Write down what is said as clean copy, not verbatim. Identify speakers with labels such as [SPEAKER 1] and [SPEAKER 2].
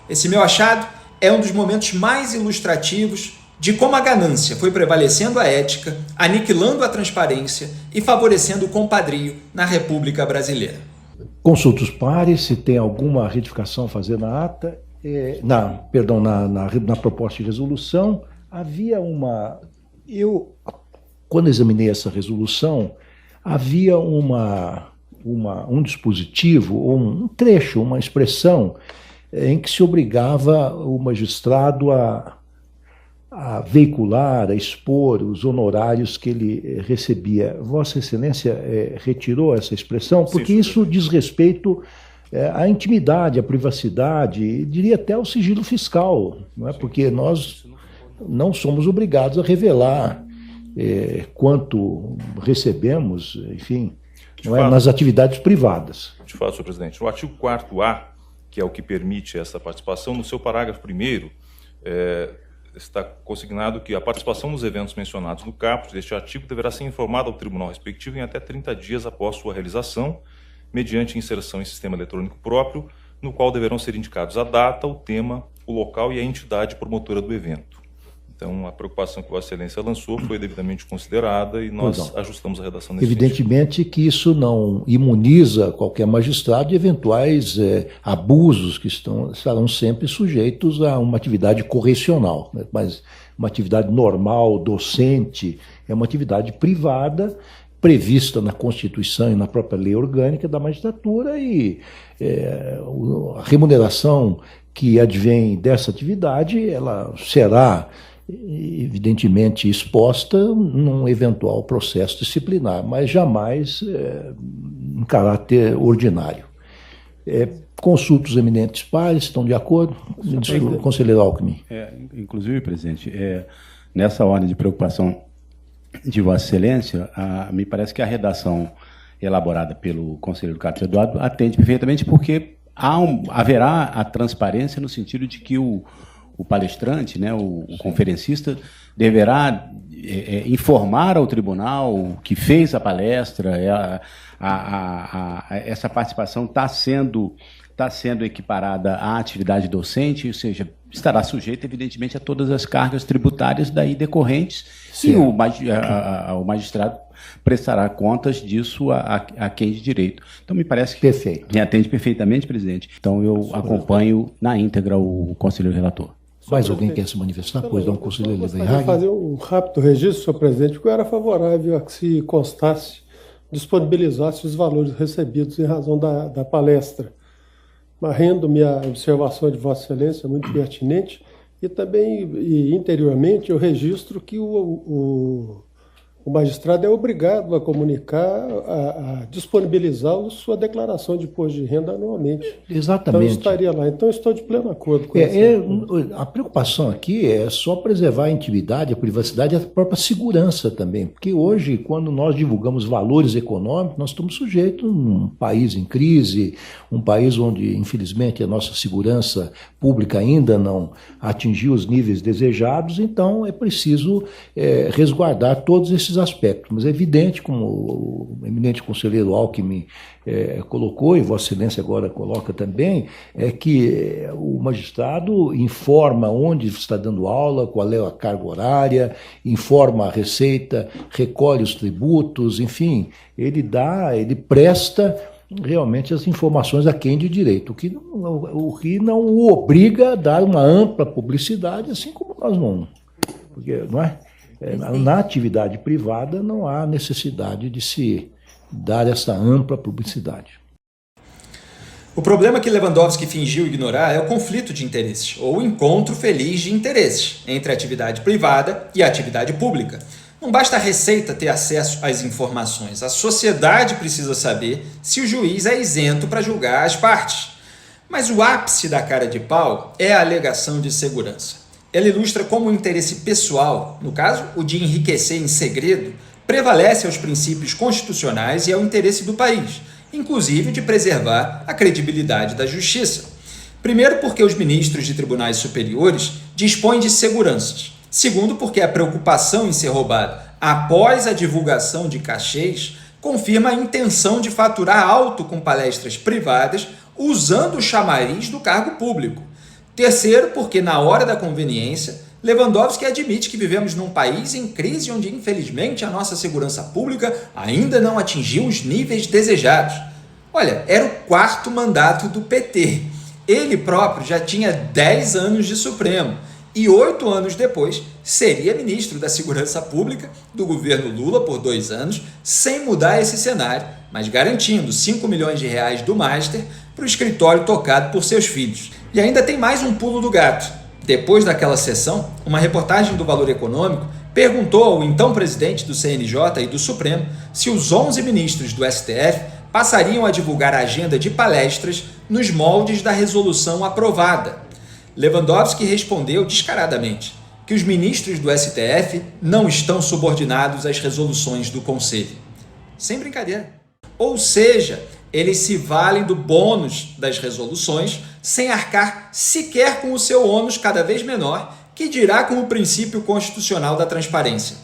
[SPEAKER 1] Esse meu achado é um dos momentos mais ilustrativos de como a ganância foi prevalecendo a ética, aniquilando a transparência e favorecendo o compadrio na República Brasileira.
[SPEAKER 2] Consulta os pares, se tem alguma retificação a fazer na ata, na proposta de resolução. Havia quando examinei essa resolução, havia um dispositivo, ou um trecho, uma expressão, em que se obrigava o magistrado a veicular, a expor os honorários que ele recebia. Vossa Excelência retirou essa expressão, porque isso diz respeito à intimidade, à privacidade, diria até ao sigilo fiscal, não é? Porque nós não somos obrigados a revelar quanto recebemos, enfim, não é, nas atividades privadas.
[SPEAKER 3] De fato, senhor presidente, no artigo 4º-A, que é o que permite essa participação, no seu parágrafo 1º, está consignado que a participação nos eventos mencionados no caput deste artigo deverá ser informada ao tribunal respectivo em até 30 dias após sua realização, mediante inserção em sistema eletrônico próprio, no qual deverão ser indicados a data, o tema, o local e a entidade promotora do evento. Então, a preocupação que Vossa Excelência lançou foi devidamente considerada e nós ajustamos a redação nesse
[SPEAKER 2] Evidentemente
[SPEAKER 3] sentido.
[SPEAKER 2] Que isso não imuniza qualquer magistrado de eventuais abusos que estarão sempre sujeitos a uma atividade correcional, né? Mas uma atividade normal, docente, é uma atividade privada, prevista na Constituição e na própria lei orgânica da magistratura, e a remuneração que advém dessa atividade, ela será evidentemente exposta num eventual processo disciplinar, mas jamais em caráter ordinário. Consulta os eminentes pares, estão de acordo? Conselheiro Alckmin.
[SPEAKER 4] Inclusive, presidente, nessa ordem de preocupação de Vossa Excelência, me parece que a redação elaborada pelo conselheiro Carlos Eduardo atende perfeitamente, porque haverá a transparência no sentido de que o palestrante, né, o conferencista, deverá informar ao tribunal que fez a palestra. Essa participação está sendo equiparada à atividade docente, ou seja, estará sujeita, evidentemente, a todas as cargas tributárias daí decorrentes. Sim. E o magistrado prestará contas disso a quem de direito. Então, me parece que me atende perfeitamente, presidente. Então, eu acompanho na íntegra o conselheiro relator.
[SPEAKER 2] Mais alguém quer se manifestar? Pois não, conselheiro
[SPEAKER 5] Levenhag. Eu gostaria de fazer um rápido registro, senhor presidente, porque eu era favorável a que se constasse, disponibilizasse os valores recebidos em razão da palestra. Mas rendo-me a observação de Vossa Excelência, muito pertinente, e também, interiormente, eu registro que o magistrado é obrigado a comunicar, a disponibilizá-lo sua declaração de imposto de renda anualmente.
[SPEAKER 2] Exatamente.
[SPEAKER 5] Então, estaria lá. Então, estou de pleno acordo com isso.
[SPEAKER 2] A preocupação aqui é só preservar a intimidade, a privacidade e a própria segurança também. Porque hoje, quando nós divulgamos valores econômicos, nós estamos sujeitos a um país em crise, um país onde, infelizmente, a nossa segurança pública ainda não atingiu os níveis desejados, então é preciso resguardar todos esses aspectos. Mas é evidente, como o eminente conselheiro Alckmin colocou, e Vossa Excelência agora coloca também, que o magistrado informa onde está dando aula, qual é a carga horária, informa a receita, recolhe os tributos, enfim, ele presta realmente as informações a quem de direito, o que não o obriga a dar uma ampla publicidade, assim como nós não. Porque, não é? Na atividade privada não há necessidade de se dar essa ampla publicidade.
[SPEAKER 1] O problema que Lewandowski fingiu ignorar é o conflito de interesses, ou o encontro feliz de interesses, entre a atividade privada e a atividade pública. Não basta a Receita ter acesso às informações, a sociedade precisa saber se o juiz é isento para julgar as partes. Mas o ápice da cara de pau é a alegação de segurança. Ela ilustra como o interesse pessoal, no caso, o de enriquecer em segredo, prevalece aos princípios constitucionais e ao interesse do país, inclusive de preservar a credibilidade da justiça. Primeiro, porque os ministros de tribunais superiores dispõem de seguranças. Segundo, porque a preocupação em ser roubado após a divulgação de cachês confirma a intenção de faturar alto com palestras privadas usando o chamariz do cargo público. Terceiro, porque na hora da conveniência, Lewandowski admite que vivemos num país em crise onde, infelizmente, a nossa segurança pública ainda não atingiu os níveis desejados. Olha, era o 4º mandato do PT. Ele próprio já tinha 10 anos de Supremo e 8 anos depois seria ministro da Segurança Pública do governo Lula por 2 anos, sem mudar esse cenário, mas garantindo 5 milhões de reais do Master para o escritório tocado por seus filhos. E ainda tem mais um pulo do gato. Depois daquela sessão, uma reportagem do Valor Econômico perguntou ao então presidente do CNJ e do Supremo se os 11 ministros do STF passariam a divulgar a agenda de palestras nos moldes da resolução aprovada. Lewandowski respondeu descaradamente que os ministros do STF não estão subordinados às resoluções do Conselho. Sem brincadeira. Ou seja, eles se valem do bônus das resoluções sem arcar sequer com o seu ônus cada vez menor, que dirá com o princípio constitucional da transparência.